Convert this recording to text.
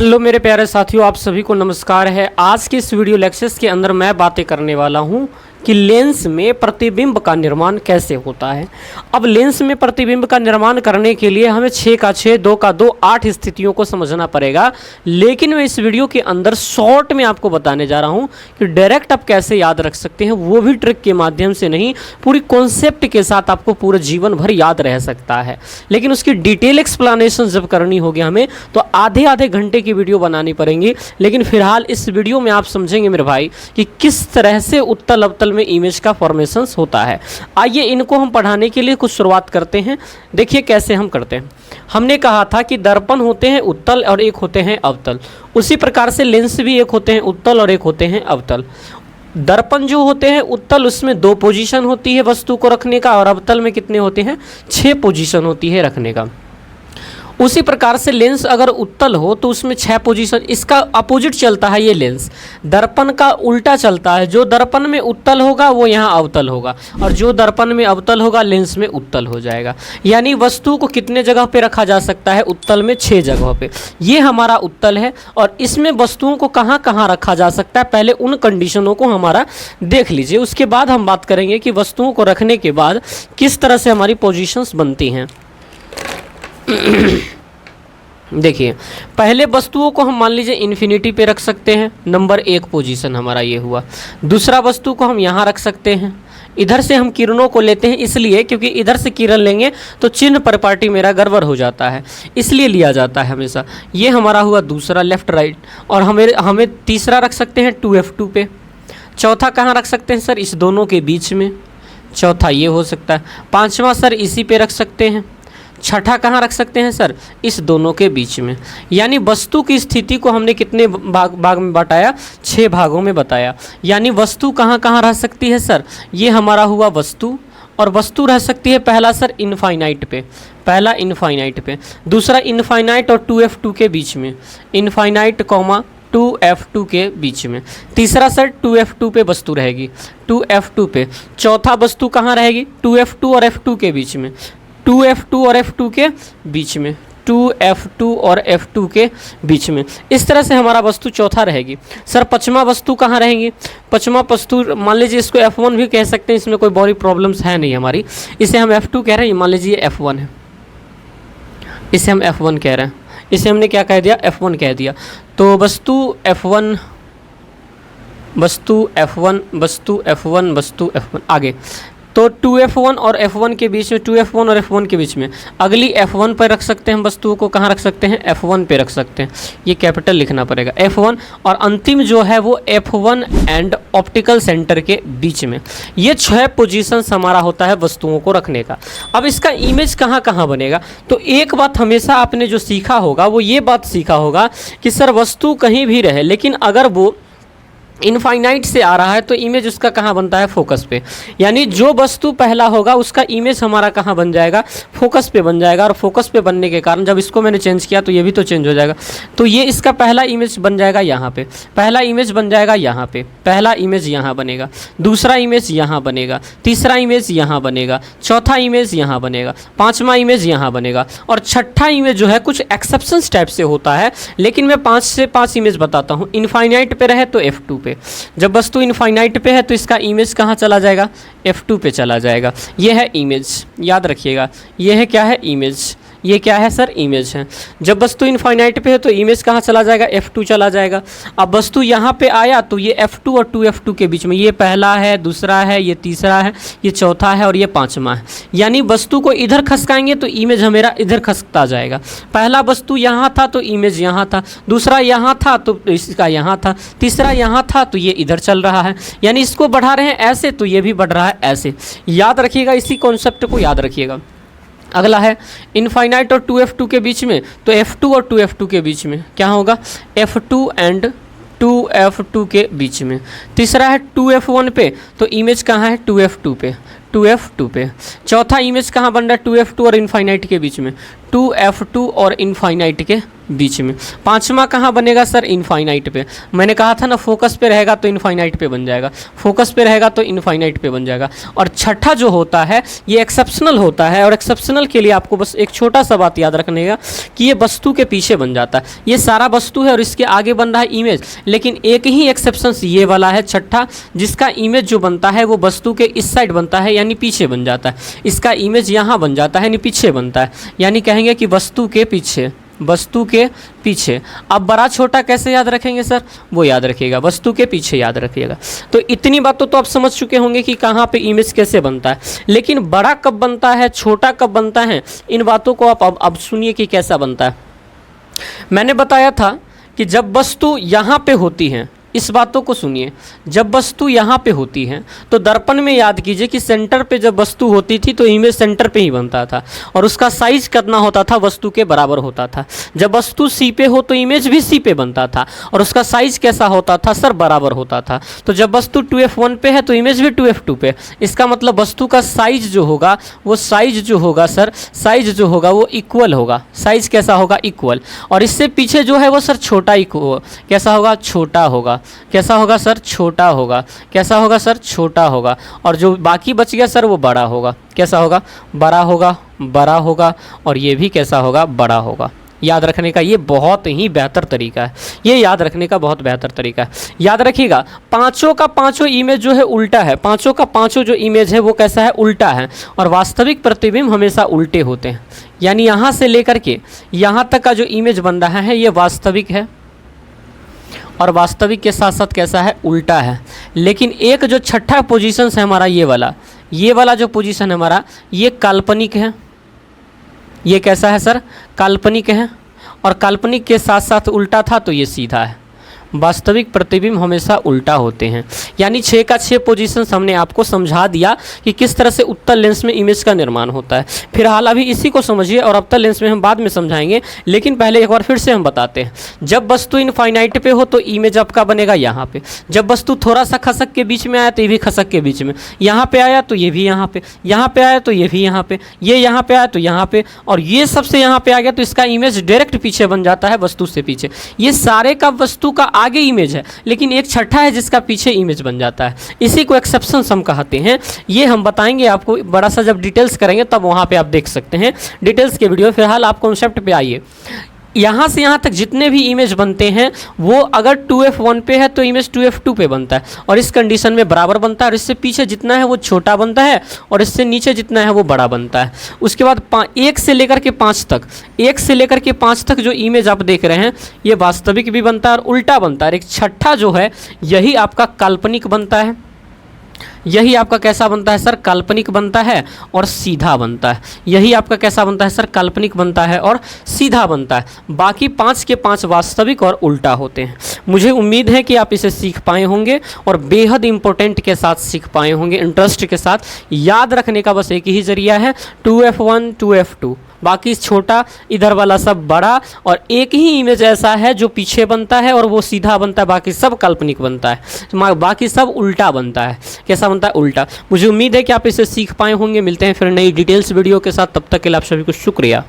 Hello मेरे प्यारे साथियों, आप सभी को नमस्कार है। आज के इस वीडियो लेक्चर्स के अंदर मैं बातें करने वाला हूं कि लेंस में प्रतिबिंब का निर्माण कैसे होता है। अब लेंस में प्रतिबिंब का निर्माण करने के लिए हमें 6 का 6, 2 का 2, 8 स्थितियों को समझना पड़ेगा। लेकिन मैं इस वीडियो के अंदर शॉर्ट में आपको बताने जा रहा हूं कि डायरेक्ट आप कैसे याद रख सकते हैं, वो भी ट्रिक के माध्यम से नहीं, पूरी कॉन्सेप्ट के साथ आपको पूरा जीवन भर याद रह सकता है। लेकिन उसकी डिटेल एक्सप्लेनेशन जब करनी होगी हमें, तो आधे आधे घंटे की वीडियो बनानी पड़ेंगी। लेकिन फिलहाल इस वीडियो में आप समझेंगे मेरे भाई कि किस तरह से उत्तल अवतल में इमेज का फॉर्मेशन होता है। आइए इनको हम पढ़ाने के लिए कुछ शुरुआत करते हैं। देखिए कैसे हम करते हैं। हमने कहा था कि दर्पण होते हैं उत्तल और एक होते हैं अवतल। उसी प्रकार से लेंस भी एक होते हैं उत्तल और एक होते हैं अवतल। दर्पण जो होते हैं उत्तल, उसमें 2 पोजीशन होती है वस्तु को रखने का, और अवतल में कितने होते हैं, 6 पोजीशन होती है रखने का। उसी प्रकार से लेंस अगर उत्तल हो तो उसमें 6 पोजीशन, इसका अपोजिट चलता है ये लेंस, दर्पण का उल्टा चलता है। जो दर्पण में उत्तल होगा वो यहाँ अवतल होगा, और जो दर्पण में अवतल होगा लेंस में उत्तल हो जाएगा। यानी वस्तु को कितने जगह पे रखा जा सकता है, उत्तल में 6 जगह पे। ये हमारा उत्तल है, और इसमें वस्तुओं को कहाँ कहाँ रखा जा सकता है, पहले उन कंडीशनों को हमारा देख लीजिए। उसके बाद हम बात करेंगे कि वस्तुओं को रखने के बाद किस तरह से हमारी पोजीशंस बनती हैं। देखिए, पहले वस्तुओं को हम मान लीजिए इन्फिनिटी पे रख सकते हैं, नंबर 1 पोजीशन हमारा ये हुआ। दूसरा वस्तु को हम यहाँ रख सकते हैं। इधर से हम किरणों को लेते हैं, इसलिए क्योंकि इधर से किरण लेंगे तो चिन्ह प्रॉपर्टी मेरा गड़बड़ हो जाता है, इसलिए लिया जाता है हमेशा। ये हमारा हुआ दूसरा लेफ्ट राइट। और हमें तीसरा रख सकते हैं 2F2 पे। चौथा कहाँ रख सकते हैं सर, इस दोनों के बीच में, चौथा ये हो सकता है। पाँचवा सर इसी पे रख सकते हैं। छठा कहाँ रख सकते हैं सर, इस दोनों के बीच में। यानी वस्तु की स्थिति को हमने कितने भाग में बताया, 6 भागों में बताया। यानी वस्तु कहाँ कहाँ रह सकती है सर, ये हमारा हुआ वस्तु, और वस्तु रह सकती है पहला सर इनफाइनाइट पे, पहला इनफाइनाइट पे, दूसरा इनफाइनाइट और 2F2 के बीच में, इनफाइनाइट कॉमा 2F2 के बीच में। तीसरा सर 2F2 पे वस्तु रहेगी, 2F2 पे। चौथा वस्तु कहाँ रहेगी, 2F2 और F2 के बीच में, 2F2 और F2 के बीच में, 2F2 और F2 के बीच में। इस तरह से हमारा वस्तु चौथा रहेगी। सर पांचवा वस्तु कहाँ रहेंगी, पांचवा वस्तु मान लीजिए इसको F1 भी कह सकते हैं, इसमें कोई बड़ी प्रॉब्लम्स है नहीं हमारी। इसे हम F2 कह रहे हैं, मान लीजिए F1 है, इसे हम F1 कह रहे हैं। इसे हमने क्या कह दिया, F1 कह दिया। तो वस्तु F1, वस्तु F1, वस्तु F1, वस्तु F1, आगे तो 2F1 और F1 के बीच में, 2F1 और F1 के बीच में अगली F1 पर रख सकते हैं वस्तुओं को। कहाँ रख सकते हैं, F1 पे रख सकते हैं। ये कैपिटल लिखना पड़ेगा, F1। और अंतिम जो है वो F1 एंड ऑप्टिकल सेंटर के बीच में। ये 6 पोजीशंस हमारा होता है वस्तुओं को रखने का। अब इसका इमेज कहाँ कहाँ बनेगा, तो एक बात हमेशा आपने जो सीखा होगा वो ये बात सीखा होगा कि सर वस्तु कहीं भी रहे, लेकिन अगर वो इनफाइनाइट से आ रहा है तो इमेज उसका कहाँ बनता है, फोकस पे। यानी जो वस्तु पहला होगा उसका इमेज हमारा कहाँ बन जाएगा, फोकस पे बन जाएगा। और फोकस पे बनने के कारण जब इसको मैंने चेंज किया तो ये भी तो चेंज हो जाएगा। तो ये इसका पहला इमेज बन जाएगा यहाँ पे, पहला इमेज बन जाएगा यहाँ पे, पहला इमेज यहाँ बनेगा, दूसरा इमेज यहाँ बनेगा, तीसरा इमेज यहाँ बनेगा, चौथा इमेज यहाँ बनेगा, पाँचवा इमेज यहाँ बनेगा, और छठा इमेज जो है कुछ एक्सेप्शंस टाइप से होता है। लेकिन मैं 5 से 5 इमेज बताता हूँ। इनफाइनाइट पे रहे तो F2 पे, जब वस्तु इनफाइनाइट पे है तो इसका इमेज कहाँ चला जाएगा, F2 पे चला जाएगा। ये है इमेज, याद रखिएगा। ये है क्या है, इमेज। ये क्या है सर, इमेज है। जब वस्तु इनफाइनाइट पे है तो इमेज कहाँ चला जाएगा, F2 चला जाएगा। अब वस्तु यहाँ पे आया तो ये F2 और 2F2 के बीच में, ये पहला है, दूसरा है, ये तीसरा है, ये चौथा है, और ये पांचवा है। यानी वस्तु को इधर खसकाएंगे तो इमेज हमेरा इधर खसकता जाएगा। पहला वस्तु यहाँ था तो इमेज यहाँ था, दूसरा यहाँ था तो इसका यहाँ था, तीसरा यहाँ था तो ये इधर चल रहा है। यानी इसको बढ़ा रहे हैं ऐसे तो ये भी बढ़ रहा है ऐसे। याद रखिएगा, इसी कॉन्सेप्ट को याद रखिएगा। अगला है इनफाइनाइट और 2F2 के बीच में, तो F2 और 2F2 के बीच में क्या होगा, F2 एंड 2F2 के बीच में। तीसरा है 2F1 पे, तो इमेज कहाँ है, 2F2 पे, 2F2 पे। चौथा इमेज कहाँ बन रहा है, 2F2 और इनफाइनाइट के बीच में, 2F2 और इनफाइनाइट के बीच में। पांचवा कहाँ बनेगा सर, इनफाइनाइट पे। मैंने कहा था ना फोकस पे रहेगा तो इनफाइनाइट पे बन जाएगा, फोकस पे रहेगा तो इनफाइनाइट पे बन जाएगा। और छठा जो होता है ये एक्सेप्शनल होता है, और एक्सेप्शनल के लिए आपको बस एक छोटा सा बात याद रखने का कि ये वस्तु के पीछे बन जाता है। ये सारा वस्तु है और इसके आगे बन रहा है इमेज, लेकिन एक ही एक्सेप्शन ये वाला है छठा, जिसका इमेज जो बनता है वो वस्तु के इस साइड बनता है यानी पीछे बन जाता है। इसका इमेज यहाँ बन जाता है यानी पीछे बनता है, यानी कहेंगे कि वस्तु के पीछे, वस्तु के पीछे। अब बड़ा छोटा कैसे याद रखेंगे सर, वो याद रखिएगा, वस्तु के पीछे याद रखिएगा। तो इतनी बातों तो आप समझ चुके होंगे कि कहाँ पे इमेज कैसे बनता है, लेकिन बड़ा कब बनता है, छोटा कब बनता है, इन बातों को आप अब सुनिए कि कैसा बनता है। मैंने बताया था कि जब वस्तु यहाँ पे होती है, इस बातों को सुनिए, जब वस्तु यहाँ पे होती है तो दर्पण में याद कीजिए कि सेंटर पे जब वस्तु होती थी तो इमेज सेंटर पे ही बनता था, और उसका साइज कितना होता था, वस्तु के बराबर होता था। जब वस्तु सी पे हो तो इमेज भी सी पे बनता था, और उसका साइज कैसा होता था सर, बराबर होता था। तो जब वस्तु 2f1 पे है तो इमेज भी 2f2 पे। इसका मतलब वस्तु का साइज जो होगा, वो साइज जो होगा सर, साइज जो होगा वो इक्वल होगा। साइज कैसा होगा, इक्वल। और इससे पीछे जो है वो सर छोटा, कैसा होगा, छोटा होगा। कैसा होगा सर, छोटा होगा। कैसा होगा सर, छोटा होगा। और जो बाकी बच गया सर वो बड़ा होगा। कैसा होगा, बड़ा होगा, बड़ा होगा। और ये भी कैसा होगा, बड़ा होगा। याद रखने का ये बहुत ही बेहतर तरीका है, ये याद रखने का बहुत बेहतर तरीका है। याद रखिएगा पांचों का पांचों इमेज जो है उल्टा है, पांचों का पांचों जो इमेज है वो कैसा है, उल्टा है। और वास्तविक प्रतिबिंब हमेशा उल्टे होते हैं, यानी यहाँ से लेकर के यहाँ तक का जो इमेज बन रहा है ये वास्तविक है, और वास्तविक के साथ साथ कैसा है, उल्टा है। लेकिन एक जो छठा पोजीशन है हमारा, ये वाला जो पोजीशन है हमारा, ये काल्पनिक है। ये कैसा है सर, काल्पनिक है। और काल्पनिक के साथ साथ उल्टा था तो ये सीधा है। वास्तविक प्रतिबिंब हमेशा उल्टा होते हैं। यानी 6 का 6 पोजीशन हमने आपको समझा दिया कि किस तरह से उत्तल लेंस में इमेज का निर्माण होता है। फिलहाल अभी इसी को समझिए, और अवतल लेंस में हम बाद में समझाएंगे, लेकिन पहले एक बार फिर से हम बताते हैं। जब वस्तु इनफाइनाइट पे हो तो इमेज आपका बनेगा यहाँ पे। जब वस्तु थोड़ा सा खसक के बीच में आया तो ये भी खसक के बीच में, यहाँ पे आया तो ये भी यहाँ पे, यहाँ पे आया तो ये भी यहाँ पे, ये यहाँ पे आया तो यहाँ पे, और ये सबसे यहाँ पे आ गया तो इसका इमेज डायरेक्ट पीछे बन जाता है, वस्तु से पीछे। ये सारे का वस्तु का आगे इमेज है, लेकिन एक छठा है जिसका पीछे इमेज बन जाता है। इसी को एक्सेप्शन हम कहते हैं। ये हम बताएंगे आपको बड़ा सा, जब डिटेल्स करेंगे तब वहाँ पे आप देख सकते हैं डिटेल्स के वीडियो। फिलहाल आप कॉन्सेप्ट पे आइए। यहाँ से यहाँ तक जितने भी इमेज बनते हैं वो अगर 2f1 पे है तो इमेज 2f2 पे बनता है, और इस कंडीशन में बराबर बनता है। और इससे पीछे जितना है वो छोटा बनता है, और इससे नीचे जितना है वो बड़ा बनता है। उसके बाद 1 से लेकर के 5 तक, 1 से लेकर के 5 तक जो इमेज आप देख रहे हैं ये वास्तविक भी बनता है और उल्टा बनता है। एक छठा जो है यही आपका काल्पनिक बनता है। यही आपका कैसा बनता है सर, काल्पनिक बनता है और सीधा बनता है। यही आपका कैसा बनता है सर, काल्पनिक बनता है और सीधा बनता है। बाकी 5 के 5 वास्तविक और उल्टा होते हैं। मुझे उम्मीद है कि आप इसे सीख पाए होंगे और बेहद इंपॉर्टेंट के साथ सीख पाए होंगे, इंटरेस्ट के साथ। याद रखने का बस एक ही जरिया है, 2f1 2f2, बाकी छोटा, इधर वाला सब बड़ा, और एक ही इमेज ऐसा है जो पीछे बनता है और वो सीधा बनता है, बाकी सब काल्पनिक बनता है, बाकी सब उल्टा बनता है। कैसा बनता है, उल्टा। मुझे उम्मीद है कि आप इसे सीख पाए होंगे। मिलते हैं फिर नई डिटेल्स वीडियो के साथ, तब तक के लिए आप सभी को शुक्रिया।